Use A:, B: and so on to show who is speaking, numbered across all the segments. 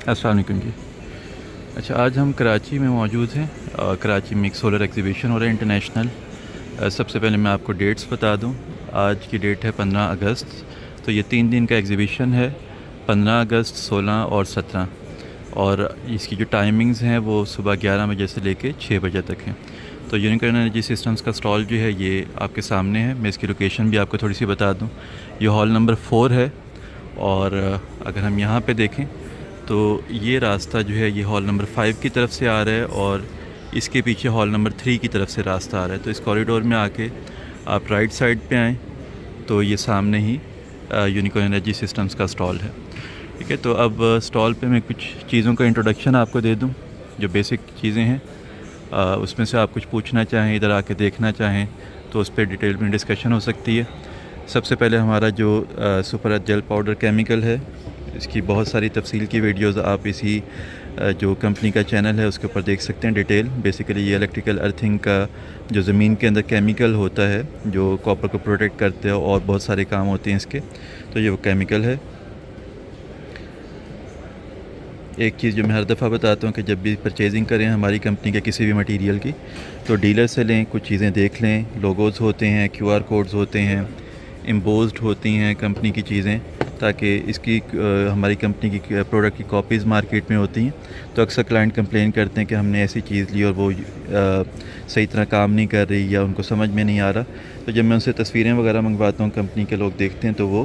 A: अस्सलाम वालेकुम जी। अच्छा, आज हम कराची में मौजूद हैं। कराची में एक सोलर एग्ज़िबिशन हो रहा है इंटरनेशनल। सबसे पहले मैं आपको डेट्स बता दूं। आज की डेट है 15 अगस्त। तो ये 3 दिन का एग्ज़िबिशन है, 15 अगस्त, 16 और 17। और इसकी जो टाइमिंग्स हैं वो सुबह 11 बजे से लेके 6 बजे तक हैं। तो यूनिकॉर्न एनर्जी सिस्टम्स का स्टॉल जो है ये आपके सामने है। मैं इसकी लोकेशन भी आपको थोड़ी सी बता दूं। ये हॉल नंबर 4 है। और अगर हम यहाँ पे देखें तो ये रास्ता जो है ये हॉल नंबर 5 की तरफ से आ रहा है और इसके पीछे हॉल नंबर 3 की तरफ से रास्ता आ रहा है। तो इस कॉरिडोर में आके आप राइट साइड पे आएँ तो ये सामने ही यूनिकॉर्न एनर्जी सिस्टम्स का स्टॉल है। ठीक है, तो अब स्टॉल पे मैं कुछ चीज़ों का इंट्रोडक्शन आपको दे दूं, जो बेसिक चीज़ें हैं। उसमें से आप कुछ पूछना चाहें, इधर आके देखना चाहें तो उस पर डिटेल में डिस्कशन हो सकती है। सबसे पहले हमारा जो सुपर जेल पाउडर केमिकल है, इसकी बहुत सारी तफसील की वीडियोस आप इसी जो कंपनी का चैनल है उसके ऊपर देख सकते हैं डिटेल। बेसिकली ये इलेक्ट्रिकल अर्थिंग का जो ज़मीन के अंदर केमिकल होता है जो कॉपर को प्रोटेक्ट करते हैं और बहुत सारे काम होते हैं इसके, तो ये वो केमिकल है। एक चीज़ जो मैं हर दफ़ा बताता हूँ कि जब भी परचेजिंग करें हमारी कंपनी के किसी भी मटेरियल की, तो डीलर से लें, कुछ चीज़ें देख लें। लोगोज़ होते हैं, QR कोड्स होते हैं, एम्बोज्ड होती हैं कंपनी की चीज़ें, ताकि इसकी हमारी कंपनी की प्रोडक्ट की कॉपीज़ मार्केट में होती हैं। तो अक्सर क्लाइंट कंप्लेन करते हैं कि हमने ऐसी चीज़ ली और वो सही तरह काम नहीं कर रही या उनको समझ में नहीं आ रहा। तो जब मैं उनसे तस्वीरें वगैरह मंगवाता हूँ, कंपनी के लोग देखते हैं तो वो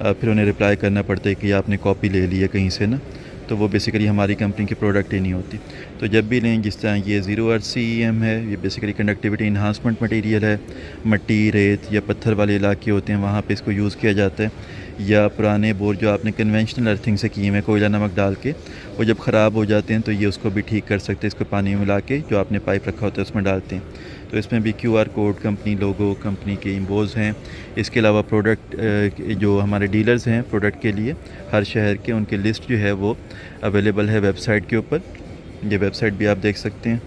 A: फिर उन्हें रिप्लाई करना पड़ता है कि आपने कॉपी ले ली है कहीं से ना, तो वो बेसिकली हमारी कंपनी की प्रोडक्ट ही नहीं होती। तो जब भी लें, जिस तरह ये 0 अर्थ CEM है, ये बेसिकली कंडक्टिविटी इन्हांसमेंट मटेरियल है। मिट्टी, रेत या पत्थर वाले इलाके होते हैं वहाँ पे इसको यूज़ किया जाता है। या पुराने बोर जो आपने कन्वेंशनल अर्थिंग से किए हैं कोयला नमक डाल के, वो जब ख़राब हो जाते हैं तो ये उसको भी ठीक कर सकते हैं। इसको पानी में मिला के जो आपने पाइप रखा होता है उसमें डालते हैं। तो इसमें भी QR कोड, कंपनी लोगो, कंपनी के इम्बोज हैं। इसके अलावा प्रोडक्ट जो हमारे डीलर्स हैं प्रोडक्ट के लिए हर शहर के, उनकी लिस्ट जो है वो अवेलेबल है वेबसाइट के ऊपर। ये वेबसाइट भी आप देख सकते हैं,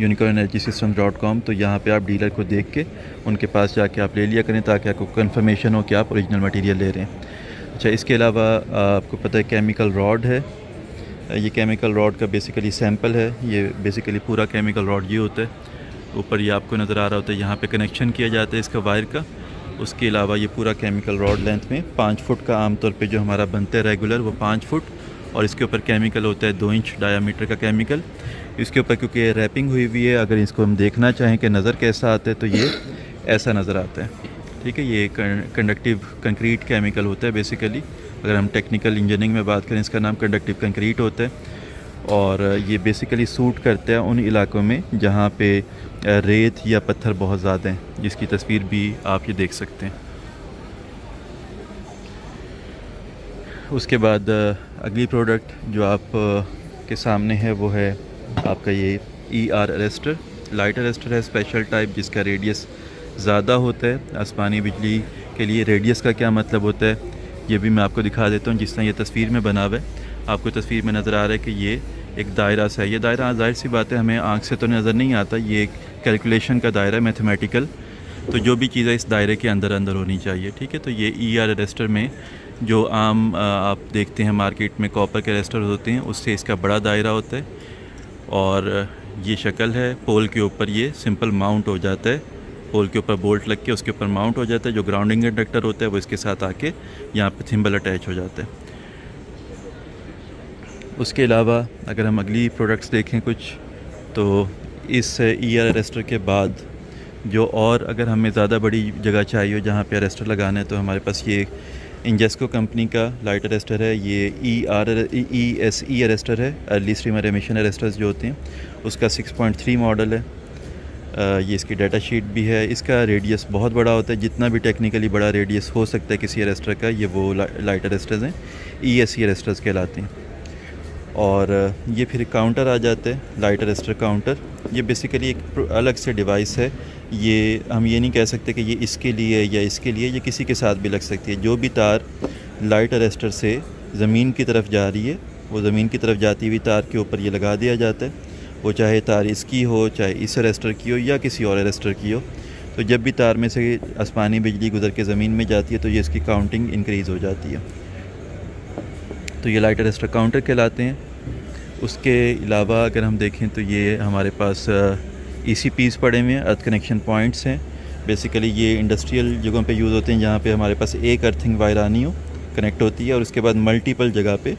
A: unicornenergysystem.com। तो यहाँ पे आप डीलर को देख के उनके पास जाके आप ले लिया करें, ताकि आपको कंफर्मेशन हो कि आप ओरिजिनल मटेरियल ले रहे हैं। अच्छा, इसके अलावा आपको पता है केमिकल रॉड है। ये केमिकल रॉड का बेसिकली सैंपल है। ये बेसिकली पूरा केमिकल रॉड ये होता है, ऊपर ये आपको नज़र आ रहा होता है, यहाँ पे कनेक्शन किया जाता है इसका वायर का। उसके अलावा ये पूरा केमिकल रॉड लेंथ में 5 फुट का आमतौर पे जो हमारा बनता है रेगुलर, वो 5 फुट, और इसके ऊपर केमिकल होता है 2 इंच डायामीटर का केमिकल। इसके ऊपर क्योंकि रैपिंग हुई हुई है, अगर इसको हम देखना चाहें कि नज़र कैसा आता है तो ये ऐसा नज़र आता है। ठीक है, ये कंडक्टिव कंक्रीट केमिकल होता है बेसिकली। अगर हम टेक्निकल इंजीनियरिंग में बात करें, इसका नाम कंडक्टिव कंक्रीट होता है। और ये बेसिकली सूट करता है उन इलाकों में जहाँ पे रेत या पत्थर बहुत ज़्यादा हैं, जिसकी तस्वीर भी आप ये देख सकते हैं। उसके बाद अगली प्रोडक्ट जो आप के सामने है वो है आपका ये ER अरेस्टर। लाइट अरेस्टर है स्पेशल टाइप, जिसका रेडियस ज़्यादा होता है। आसमानी बिजली के लिए रेडियस का क्या मतलब होता है ये भी मैं आपको दिखा देता हूँ। जिस तरह ये तस्वीर में बना हुआ है, आपको तस्वीर में नज़र आ रहा है कि ये एक दायरा सा है। ये दायरा ज़ाहिर सी बात है हमें आँख से तो नज़र नहीं आता, ये एक कैलकुलेशन का दायरा है, मैथमेटिकल। तो जो भी चीज़ है इस दायरे के अंदर अंदर होनी चाहिए। ठीक है, तो ये ER अरेस्टर में जो आम आप देखते हैं मार्केट में कॉपर के अरेस्टर होते हैं, उससे इसका बड़ा दायरा होता है। और ये शक्ल है, पोल के ऊपर ये सिंपल माउंट हो जाता है। पोल के ऊपर बोल्ट लग के उसके ऊपर माउंट हो जाता है। जो ग्राउंडिंग कंडक्टर होता है वो इसके साथ आके यहाँ पे थिम्बल अटैच हो जाता है। उसके अलावा अगर हम अगली प्रोडक्ट्स देखें कुछ, तो इस ER अरेस्टर के बाद जो और अगर हमें ज़्यादा बड़ी जगह चाहिए हो जहाँ पे अरेस्टर लगाना है, तो हमारे पास ये इंजेस्को कंपनी का लाइट अरेस्टर है। ये ESE अरेस्टर है, अर्ली स्ट्रीमर एमिशन अरेस्टर्स जो होते हैं उसका 6.3 मॉडल है। ये इसकी डाटा शीट भी है। इसका रेडियस बहुत बड़ा होता है, जितना भी टेक्निकली बड़ा रेडियस हो सकता है किसी अरेस्टर का, ये वो लाइट अरेस्टर्स हैं, ESE अरेस्टर्स कहलाते हैं। और ये फिर काउंटर आ जाता है, लाइट अरेस्टर काउंटर। ये बेसिकली एक अलग से डिवाइस है। ये हम ये नहीं कह सकते कि ये इसके लिए या इसके लिए, ये किसी के साथ भी लग सकती है। जो भी तार लाइट अरेस्टर से ज़मीन की तरफ जा रही है, वो ज़मीन की तरफ जाती हुई तार के ऊपर ये लगा दिया जाता है। वो चाहे तार इसकी हो, चाहे इस अरेस्टर की हो या किसी और अरेस्टर की हो। तो जब भी तार में से आसमानी बिजली गुजर के ज़मीन में जाती है तो ये इसकी काउंटिंग इंक्रीज़ हो जाती है। तो ये लाइट अरेस्टर काउंटर कहलाते हैं। उसके अलावा अगर हम देखें तो ये हमारे पास ECPs पड़े हुए हैं, अर्थ कनेक्शन पॉइंट्स हैं। बेसिकली ये इंडस्ट्रियल जगहों पे यूज़ होते हैं जहाँ पे हमारे पास एक अर्थिंग वायर आनी हो, कनेक्ट होती है, और उसके बाद मल्टीपल जगह पे,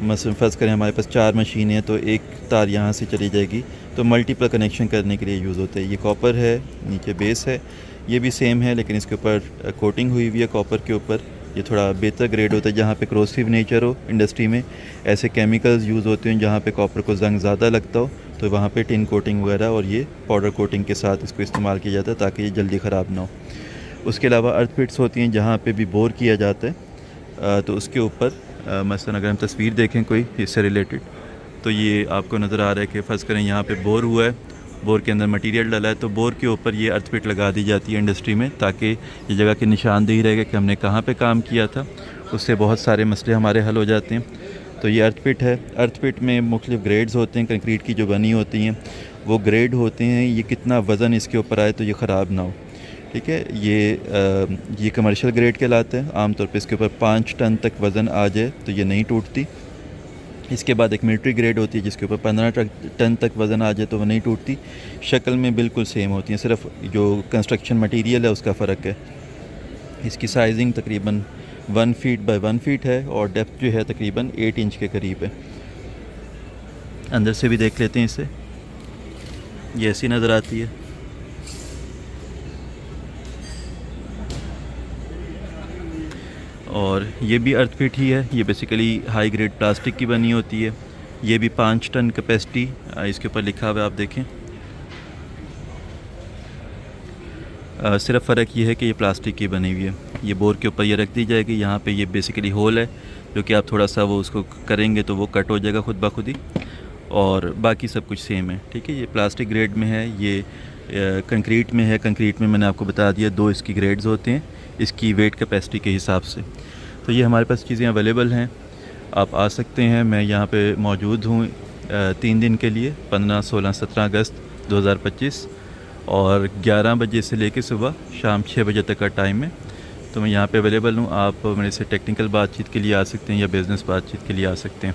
A: मसलन फ़र्ज़ करें हमारे पास 4 मशीनें हैं तो एक तार यहाँ से चली जाएगी, तो मल्टीपल कनेक्शन करने के लिए यूज़ होता है। ये कॉपर है, नीचे बेस है, ये भी सेम है लेकिन इसके ऊपर कोटिंग हुई हुई है कॉपर के ऊपर। ये थोड़ा बेहतर ग्रेड होता है जहाँ पे क्रोसिव नेचर हो। इंडस्ट्री में ऐसे केमिकल्स यूज़ होते हैं जहाँ पे कॉपर को जंग ज़्यादा लगता हो, तो वहाँ पे टिन कोटिंग वगैरह और ये पाउडर कोटिंग के साथ इसको इस्तेमाल किया जाता है ताकि ये जल्दी ख़राब ना हो। उसके अलावा अर्थ पिट्स होती हैं जहाँ पे भी बोर किया जाता है, तो उसके ऊपर मसलन अगर हम तस्वीर देखें कोई इससे रिलेटेड, तो ये आपको नज़र आ रहा है कि फ़र्ज़ करें यहाँ पे बोर हुआ है, बोर के अंदर मटेरियल डला है, तो बोर के ऊपर ये अर्थ पिट लगा दी जाती है इंडस्ट्री में ताकि ये जगह की निशानदेही रहेगा कि हमने कहाँ पे काम किया था। उससे बहुत सारे मसले हमारे हल हो जाते हैं। तो ये अर्थ पिट है। अर्थ पिट में मुख्तलिफ़ ग्रेड्स होते हैं, कंक्रीट की जो बनी होती हैं वो ग्रेड होते हैं, ये कितना वज़न इसके ऊपर आए तो ये ख़राब ना हो, ठीक है। ये कमर्शियल ग्रेड कहलाते हैं। आमतौर पे इसके ऊपर 5 टन तक वज़न आ जाए तो ये नहीं टूटती। इसके बाद एक मिलिट्री ग्रेड होती है जिसके ऊपर 15 टन तक वज़न आ जाए तो वो नहीं टूटती। शक्ल में बिल्कुल सेम होती हैं, सिर्फ जो कंस्ट्रक्शन मटेरियल है उसका फ़र्क है। इसकी साइजिंग तकरीबन 1 फीट बाय 1 फीट है और डेप्थ जो है तकरीबन 8 इंच के करीब है। अंदर से भी देख लेते हैं इसे, ये ऐसी नज़र आती है। और ये भी अर्थ पिट ही है। ये बेसिकली हाई ग्रेड प्लास्टिक की बनी होती है। ये भी 5 टन कैपेसिटी इसके ऊपर लिखा हुआ है, आप देखें। सिर्फ फ़र्क ये है कि ये प्लास्टिक की बनी हुई है। ये बोर के ऊपर ये रख दी जाएगी, यहाँ पे ये बेसिकली होल है जो कि आप थोड़ा सा वो उसको करेंगे तो वो कट हो जाएगा खुद ब खुद ही, और बाकी सब कुछ सेम है, ठीक है। ये प्लास्टिक ग्रेड में है, ये कंक्रीट में है। कंक्रीट में मैंने आपको बता दिया 2 इसकी ग्रेड्स होते हैं इसकी वेट कैपेसिटी के हिसाब से। तो ये हमारे पास चीज़ें अवेलेबल हैं, आप आ सकते हैं। मैं यहाँ पे मौजूद हूँ 3 दिन के लिए, 15, 16, 17 अगस्त 2025, और 11 बजे से लेकर सुबह शाम 6 बजे तक का टाइम है। तो मैं यहाँ पे अवेलेबल हूँ। आप मेरे से टेक्निकल बातचीत के लिए आ सकते हैं या बिज़नेस बातचीत के लिए आ सकते हैं।